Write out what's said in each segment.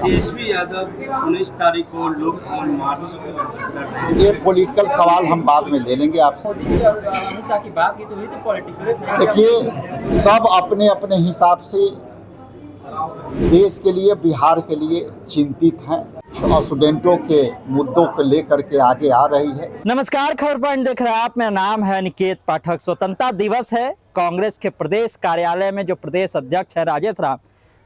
तेजस्वी यादव 19 तारीख को लोक भवन मार्च कर रहे हैं। ये पॉलिटिकल सवाल हम बाद में ले लेंगे आपसे। मोदी जी और अमित शाह की बात की तो हुई तो पॉलिटिकल देखिए, सब अपने अपने हिसाब से देश के लिए, बिहार के लिए चिंतित हैं। स्टूडेंटों के मुद्दों को लेकर के आगे आ रही है। नमस्कार, खबर पॉइंट देख रहे हैं आप। मेरा नाम है निकेत पाठक। स्वतंत्रता दिवस है। कांग्रेस के प्रदेश कार्यालय में जो प्रदेश अध्यक्ष है राजेश राम,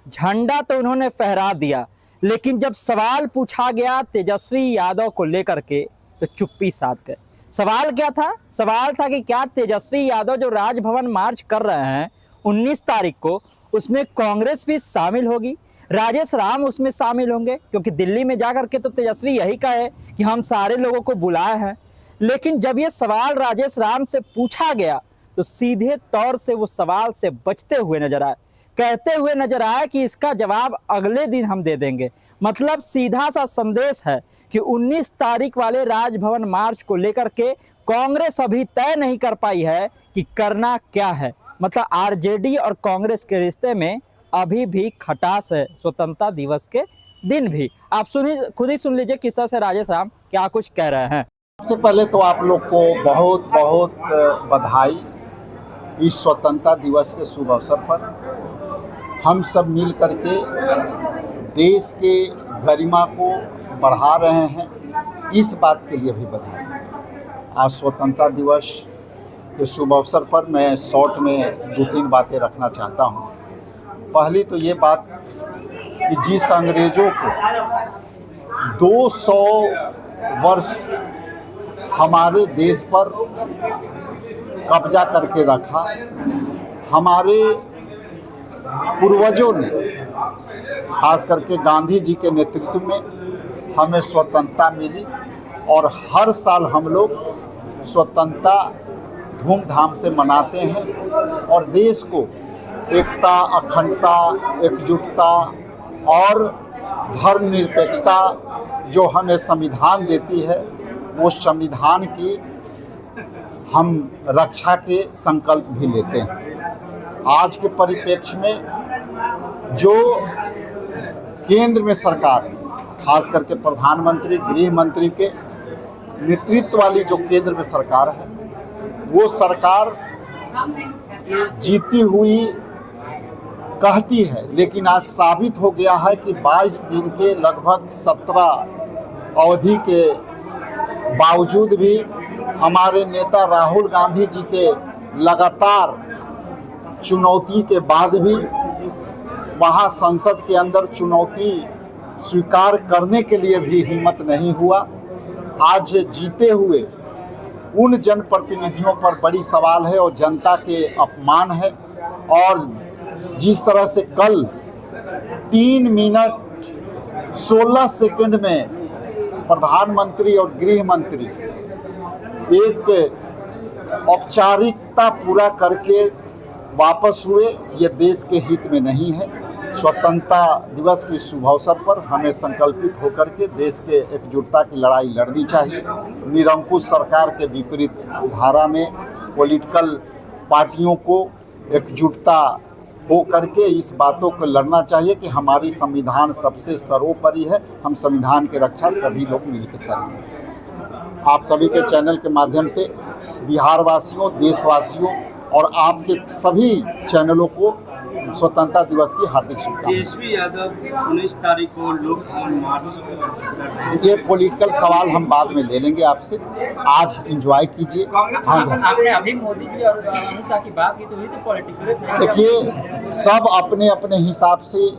झंडा तो उन्होंने फहरा दिया, लेकिन जब सवाल पूछा गया तेजस्वी यादव को लेकर के तो चुप्पी साध गए। सवाल क्या था? सवाल था कि क्या तेजस्वी यादव जो राजभवन मार्च कर रहे हैं 19 तारीख को, उसमें कांग्रेस भी शामिल होगी, राजेश राम उसमें शामिल होंगे? क्योंकि दिल्ली में जाकर के तो तेजस्वी यही कहे कि हम सारे लोगों को बुलाए हैं। लेकिन जब ये सवाल राजेश राम से पूछा गया तो सीधे तौर से वो सवाल से बचते हुए नजर आए, कहते हुए नजर आया कि इसका जवाब अगले दिन हम दे देंगे। मतलब सीधा सा संदेश है कि 19 तारीख वाले राजभवन मार्च को लेकर के कांग्रेस अभी तय नहीं कर पाई है कि करना क्या है। मतलब आरजेडी और कांग्रेस के रिश्ते में अभी भी खटास है, स्वतंत्रता दिवस के दिन भी। आप सुनिए, खुद ही सुन लीजिए किस तरह से राजेश राम क्या कुछ कह रहे हैं। सबसे पहले तो आप लोग को बहुत बहुत बधाई इस स्वतंत्रता दिवस के शुभ अवसर पर। हम सब मिल करके देश के गरिमा को बढ़ा रहे हैं, इस बात के लिए भी बधाई। आज स्वतंत्रता दिवस के शुभ अवसर पर मैं शॉर्ट में 2-3 बातें रखना चाहता हूँ। पहली तो ये बात कि जिस अंग्रेजों को 200 वर्ष हमारे देश पर कब्जा करके रखा, हमारे पूर्वजों ने, खास करके गांधी जी के नेतृत्व में हमें स्वतंत्रता मिली और हर साल हम लोग स्वतंत्रता धूमधाम से मनाते हैं और देश को एकता, अखंडता, एकजुटता और धर्मनिरपेक्षता जो हमें संविधान देती है, वो संविधान की हम रक्षा के संकल्प भी लेते हैं। आज के परिप्रेक्ष्य में जो केंद्र में सरकार है, खास करके प्रधानमंत्री, गृह मंत्री के नेतृत्व वाली जो केंद्र में सरकार है, वो सरकार जीती हुई कहती है, लेकिन आज साबित हो गया है कि 22 दिन के लगभग 17 अवधि के बावजूद भी हमारे नेता राहुल गांधी जी के लगातार चुनौती के बाद भी वहाँ संसद के अंदर चुनौती स्वीकार करने के लिए भी हिम्मत नहीं हुआ। आज जीते हुए उन जनप्रतिनिधियों पर बड़ी सवाल है और जनता के अपमान है। और जिस तरह से कल 3 मिनट 16 सेकंड में प्रधानमंत्री और गृह मंत्री एक औपचारिकता पूरा करके वापस हुए, ये देश के हित में नहीं है। स्वतंत्रता दिवस के शुभ अवसर पर हमें संकल्पित होकर के देश के एकजुटता की लड़ाई लड़नी चाहिए। निरंकुश सरकार के विपरीत धारा में पॉलिटिकल पार्टियों को एकजुटता हो करके इस बातों को लड़ना चाहिए कि हमारी संविधान सबसे सर्वोपरि है, हम संविधान की रक्षा सभी लोग मिलकर करेंगे। आप सभी के चैनल के माध्यम से बिहार वासियों, देशवासियों और आपके सभी चैनलों को स्वतंत्रता दिवस की हार्दिक शुभकामनाएं। तेजस्वी यादव 19 तारीख को लोक भवन मार्च कर रहे हैं। ये पॉलिटिकल सवाल हम बाद में ले लेंगे आपसे। आज एंजॉय कीजिए। हाँ, आपने अभी मोदी जी और अमित शाह की बात की तो हुई तो पॉलिटिकल देखिए, सब अपने अपने हिसाब से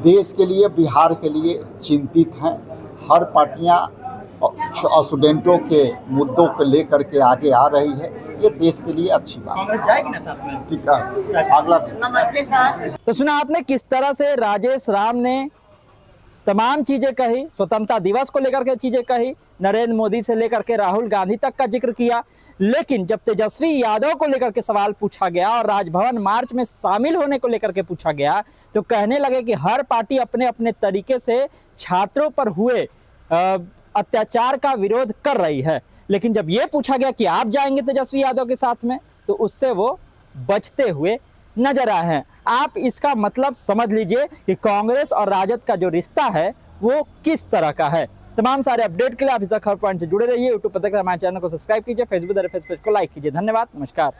देश के लिए, बिहार के लिए चिंतित हैं। हर पार्टियां स्टूडेंटों के मुद्दों को लेकर के आगे आ रही है, ये देश के लिए अच्छी बात है। कांग्रेस जाएगी ना साथ में? ठीक है, अगला। नमस्ते सर। तो सुना आपने किस तरह से राजेश राम ने तमाम चीजें कही, स्वतंत्रता दिवस को लेकर के चीजें कही, नरेंद्र मोदी से लेकर के राहुल गांधी तक का जिक्र किया। लेकिन जब तेजस्वी यादव को लेकर के सवाल पूछा गया और राजभवन मार्च में शामिल होने को लेकर के पूछा गया तो कहने लगे कि हर पार्टी अपने अपने तरीके से छात्रों पर हुए अत्याचार का विरोध कर रही है। लेकिन जब ये पूछा गया कि आप जाएंगे तेजस्वी यादव के साथ में, तो उससे वो बचते हुए नजर आए हैं। आप इसका मतलब समझ लीजिए कि कांग्रेस और राजद का जो रिश्ता है वो किस तरह का है। तमाम सारे अपडेट के लिए आप इस खबर पॉइंट से जुड़े रहिए। यूट्यूब पर देख रहे हमारे चैनल को सब्सक्राइब कीजिए, फेसबुक पेज को लाइक कीजिए। धन्यवाद, नमस्कार।